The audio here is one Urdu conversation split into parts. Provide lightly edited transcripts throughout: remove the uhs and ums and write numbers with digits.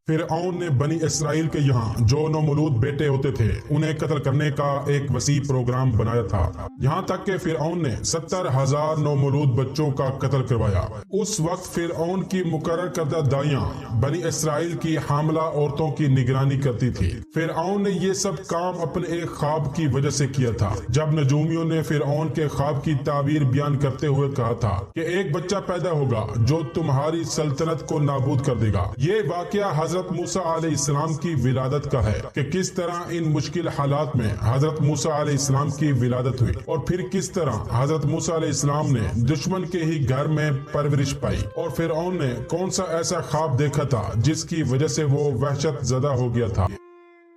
فرعون نے بنی اسرائیل کے یہاں جو نومولود بیٹے ہوتے تھے انہیں قتل کرنے کا ایک وسیع پروگرام بنایا تھا، یہاں تک کہ فرعون نے 70,000 نومولود بچوں کا قتل کروایا۔ اس وقت فرعون کی مقرر کردہ دائیاں بنی اسرائیل کی حاملہ عورتوں کی نگرانی کرتی تھی۔ فرعون نے یہ سب کام اپنے ایک خواب کی وجہ سے کیا تھا۔ جب نجومیوں نے فرعون کے خواب کی تعبیر بیان کرتے ہوئے کہا تھا کہ ایک بچہ پیدا ہوگا جو تمہاری سلطنت کو نابود کر دے گا، یہ واقعہ حضرت موسیٰ علیہ السلام کی ولادت کا ہے کہ کس طرح ان مشکل حالات میں حضرت موسیٰ علیہ السلام کی ولادت ہوئی، اور پھر کس طرح حضرت موسیٰ علیہ السلام نے دشمن کے ہی گھر میں پرورش پائی، اور فرعون نے کون سا ایسا خواب دیکھا تھا جس کی وجہ سے وہ وحشت زدہ ہو گیا تھا۔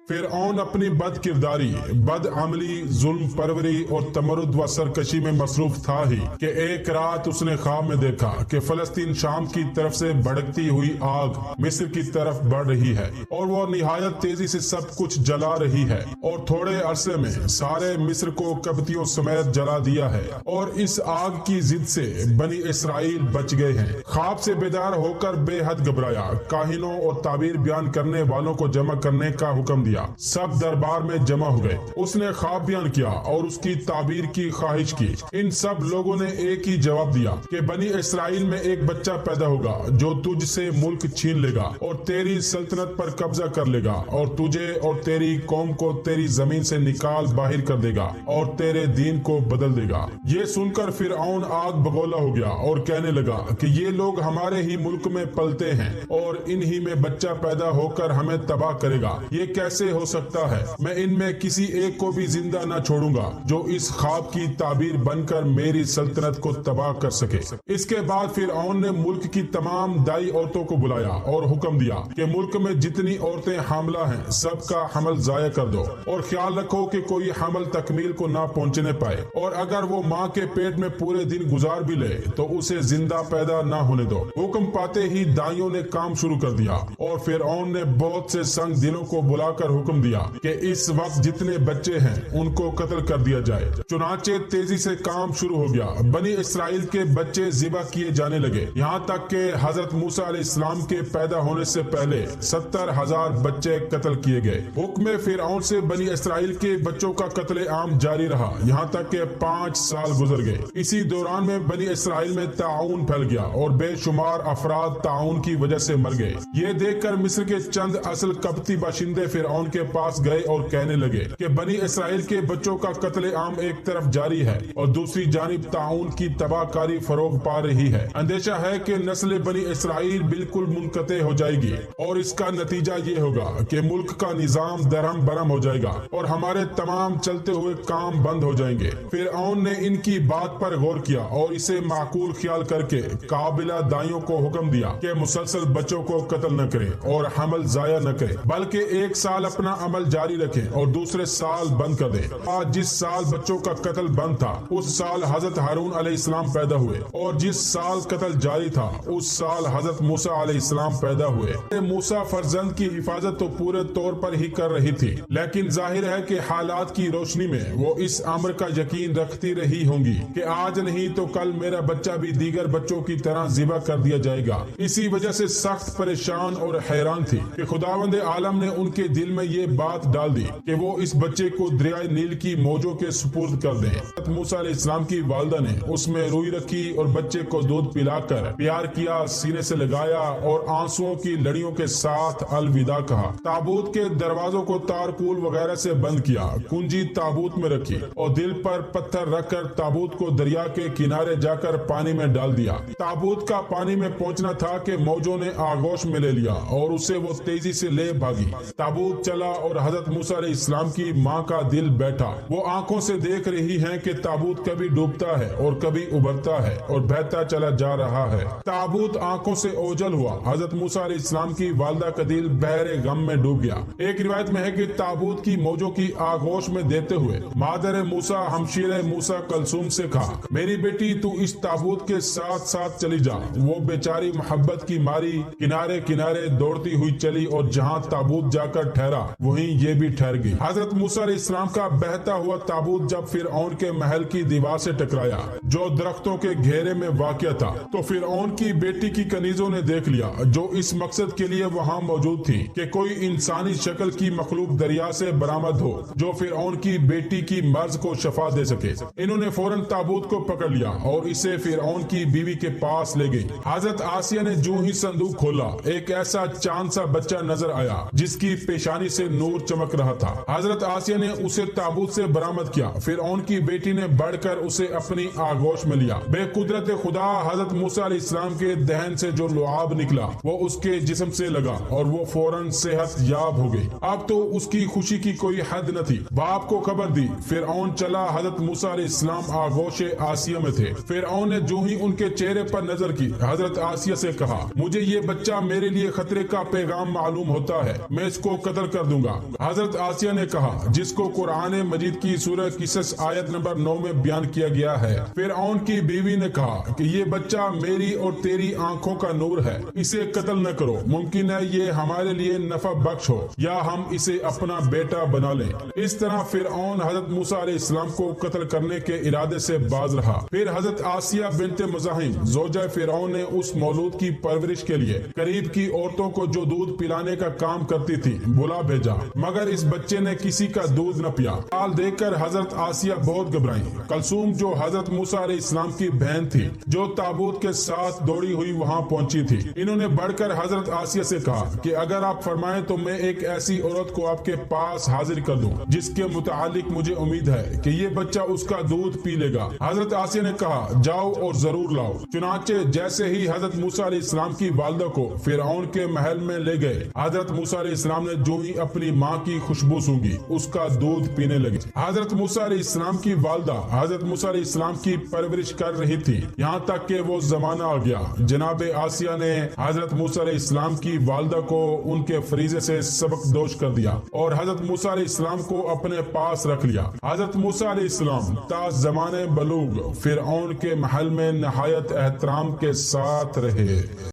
فرعون اپنی بد کرداری، بد عملی، ظلم پروری اور تمرد و سرکشی میں مصروف تھا ہی کہ ایک رات اس نے خواب میں دیکھا کہ فلسطین شام کی طرف سے بھڑکتی ہوئی آگ مصر کی طرف بڑھ رہی ہے، اور وہ نہایت تیزی سے سب کچھ جلا رہی ہے، اور تھوڑے عرصے میں سارے مصر کو قبطیوں سمیت جلا دیا ہے، اور اس آگ کی ضد سے بنی اسرائیل بچ گئے ہیں۔ خواب سے بیدار ہو کر بے حد گھبرایا، کاہنوں اور تعبیر بیان کرنے والوں کو جمع کرنے کا حکم دیا۔ سب دربار میں جمع ہو گئے، اس نے خواب بیان کیا اور اس کی تعبیر کی خواہش کی۔ ان سب لوگوں نے ایک ہی جواب دیا کہ بنی اسرائیل میں ایک بچہ پیدا ہوگا جو تجھ سے ملک چھین لے گا اور تیری سلطنت پر قبضہ کر لے گا، اور تجھے اور تیری قوم کو تیری زمین سے نکال باہر کر دے گا اور تیرے دین کو بدل دے گا۔ یہ سن کر فرعون آگ بگولا ہو گیا اور کہنے لگا کہ یہ لوگ ہمارے ہی ملک میں پلتے ہیں اور انہی میں بچہ پیدا ہو کر ہمیں تباہ کرے گا، یہ کیسے ہو سکتا ہے؟ میں ان میں کسی ایک کو بھی زندہ نہ چھوڑوں گا جو اس خواب کی تعبیر بن کر میری سلطنت کو تباہ کر سکے۔ اس کے بعد فرعون نے ملک کی تمام دائی عورتوں کو بلایا اور حکم دیا کہ ملک میں جتنی عورتیں حاملہ ہیں سب کا حمل ضائع کر دو، اور خیال رکھو کہ کوئی حمل تکمیل کو نہ پہنچنے پائے، اور اگر وہ ماں کے پیٹ میں پورے دن گزار بھی لے تو اسے زندہ پیدا نہ ہونے دو۔ حکم پاتے ہی دائیوں نے کام شروع کر دیا، اور فرعون نے بہت سے سنگ دلوں کو بلا کر حکم دیا کہ اس وقت جتنے بچے ہیں ان کو قتل کر دیا جائے۔ چنانچہ تیزی سے کام شروع ہو گیا، بنی اسرائیل کے بچے ذبح کیے جانے لگے، یہاں تک کہ حضرت موسیٰ علیہ السلام کے پیدا ہونے سے پہلے 70,000 بچے قتل کیے گئے۔ حکم فرعون سے بنی اسرائیل کے بچوں کا قتل عام جاری رہا، یہاں تک کہ 5 سال گزر گئے۔ اسی دوران میں بنی اسرائیل میں طاعون پھیل گیا اور بے شمار افراد طاعون کی وجہ سے مر گئے۔ یہ دیکھ کر مصر کے چند اصل قبطی باشندے فرعون کے پاس گئے اور کہنے لگے کہ بنی اسرائیل کے بچوں کا قتل عام ایک طرف جاری ہے اور دوسری جانب طاعون کی تباہ کاری فروغ پا رہی ہے۔ اندیشہ ہے کہ نسل بنی اسرائیل بالکل منقطع ہو جائے گی، اور اس کا نتیجہ یہ ہوگا کہ ملک کا نظام درہم برہم ہو جائے گا اور ہمارے تمام چلتے ہوئے کام بند ہو جائیں گے۔ فرعون نے ان کی بات پر غور کیا اور اسے معقول خیال کر کے قابلہ دائیوں کو حکم دیا کہ مسلسل بچوں کو قتل نہ کریں اور حمل ضائع نہ کریں، بلکہ ایک سال اپنا عمل جاری رکھیں اور دوسرے سال بند کر دیں۔ آج جس سال بچوں کا قتل بند تھا اس سال حضرت ہارون علیہ السلام پیدا ہوئے، اور جس سال قتل جاری تھا اس سال حضرت موسیٰ علیہ السلام پیدا ہوئے۔ موسیٰ فرزند کی حفاظت تو پورے طور پر ہی کر رہی تھی، لیکن ظاہر ہے کہ حالات کی روشنی میں وہ اس امر کا یقین رکھتی رہی ہوں گی کہ آج نہیں تو کل میرا بچہ بھی دیگر بچوں کی طرح ذبح کر دیا جائے گا۔ اسی وجہ سے سخت پریشان اور حیران تھی کہ خداوند عالم نے ان کے دل میں یہ بات ڈال دی کہ وہ اس بچے کو دریائے نیل کی موجوں کے سپرد کر دیں۔ حضرت موسیٰ علیہ السلام کی والدہ نے اس میں روئی رکھی اور بچے کو دودھ پلا کر پیار کیا، سینے سے لگایا اور آنسوؤں کی لڑیوں کے ساتھ الوداع کہا۔ تابوت کے دروازوں کو تارکول وغیرہ سے بند کیا، کنجی تابوت میں رکھی اور دل پر پتھر رکھ کر تابوت کو دریا کے کنارے جا کر پانی میں ڈال دیا۔ تابوت کا پانی میں پہنچنا تھا کہ موجوں نے آغوش میں لے لیا اور اسے وہ تیزی سے لے بھاگی۔ تابوت چلا اور حضرت موسیٰ علیہ السلام کی ماں کا دل بیٹھا۔ وہ آنکھوں سے دیکھ رہی ہیں کہ تابوت کبھی ڈوبتا ہے اور کبھی ابھرتا ہے اور بہتا چلا جا رہا ہے۔ تابوت آنکھوں سے اوجھل ہوا۔ حضرت موسیٰ علیہ السلام کی والدہ کا دل بحر غم میں ڈوب گیا۔ ایک روایت میں ہے کہ تابوت کی موجوں کی آغوش میں دیتے ہوئے مادر موسیٰ ہمشیرہ موسیٰ کلثوم سے کہا، میری بیٹی تو اس تابوت کے ساتھ ساتھ چلی جا۔ وہ بیچاری محبت کی ماری کنارے کنارے دوڑتی ہوئی چلی اور جہاں تابوت جا کر ٹھہرا وہیں یہ بھی ٹھہر گئی۔ حضرت موسیٰ علیہ السلام کا بہتا ہوا تابوت جب فرعون کے محل کی دیوار سے ٹکرایا جو درختوں کے گھیرے میں واقع تھا تو فرعون کی بیٹی کی کنیزوں نے دیکھ لیا، جو اس مقصد کے لیے وہاں موجود تھی کہ کوئی انسانی شکل کی مخلوق دریا سے برآمد ہو جو فرعون کی بیٹی کی مرض کو شفا دے سکے۔ انہوں نے فوراً تابوت کو پکڑ لیا اور اسے فرعون کی بیوی کے پاس لے گئی۔ حضرت آسیہ نے جو ہی صندوق کھولا ایک ایسا چاند سا بچہ نظر آیا جس کی پیشانی سے نور چمک رہا تھا۔ حضرت آسیہ نے اسے تابوت سے برآمد کیا۔ فرعون کی بیٹی نے بڑھ کر اسے اپنی آغوش میں لیا۔ بے قدرت خدا حضرت موسیٰ علیہ السلام کے دہن سے جو لعاب نکلا وہ اس کے جسم سے لگا اور وہ فوراً صحت یاب ہو گئی۔ اب تو اس کی خوشی کی کوئی حد نہ تھی۔ باپ کو خبر دی، فرعون چلا۔ حضرت موسیٰ علیہ السلام آغوش آسیہ میں تھے۔ فرعون نے جو ہی ان کے چہرے پر نظر کی حضرت آسیہ سے کہا، مجھے یہ بچہ میرے لیے خطرے کا پیغام معلوم ہوتا ہے، میں اس کو قتل کر دوں گا۔ حضرت آسیہ نے کہا، جس کو قرآن مجید کی سورہ قصص آیت نمبر 9 میں بیان کیا گیا ہے، فرعون کی بیوی نے کہا کہ یہ بچہ میری اور تیری آنکھوں کا نور ہے، اسے قتل نہ کرو، ممکن ہے یہ ہمارے لیے نفع بخش ہو یا ہم اسے اپنا بیٹا بنا لیں۔ اس طرح فرعون حضرت موسیٰ علیہ السلام کو قتل کرنے کے ارادے سے باز رہا۔ پھر حضرت آسیہ بنت مزاحم زوجہ فرعون نے اس مولود کی پرورش کے لیے قریب کی عورتوں کو جو دودھ پلانے کا کام کرتی تھی بلا بھیجا، مگر اس بچے نے کسی کا دودھ نہ پیا۔ حال دیکھ کر حضرت آسیہ بہت گھبرائیں۔ کلثوم جو حضرت موسیٰ علیہ السلام کی بہن تھی جو تابوت کے ساتھ دوڑی ہوئی وہاں پہنچی تھی، انہوں نے بڑھ کر حضرت آسیہ سے کہا کہ اگر آپ فرمائیں تو میں ایک ایسی عورت کو آپ کے پاس حاضر کر دوں جس کے متعلق مجھے امید ہے کہ یہ بچہ اس کا دودھ پی لے گا۔ حضرت آسیہ نے کہا، جاؤ اور ضرور لاؤ۔ چنانچہ جیسے ہی حضرت موسیٰ علیہ السلام کی والدہ کو فرعون کے محل میں لے گئے، حضرت موسیٰ علیہ السلام نے جو ہی اپنی ماں کی خوشبو سونگی اس کا دودھ پینے لگے۔ حضرت موسیٰ علیہ السلام کی والدہ حضرت موسیٰ علیہ السلام کی پرورش کر رہی تھی، یہاں تک کہ وہ زمانہ آ گیا جناب آسیہ نے حضرت موسیٰ علیہ السلام کی والدہ کو ان کے فریضے سے سبق دوش کر دیا اور حضرت موسیٰ علیہ السلام کو اپنے پاس رکھ لیا۔ حضرت موسیٰ علیہ السلام تا زمانے بلوغ فرعون کے محل میں نہایت احترام کے ساتھ رہے۔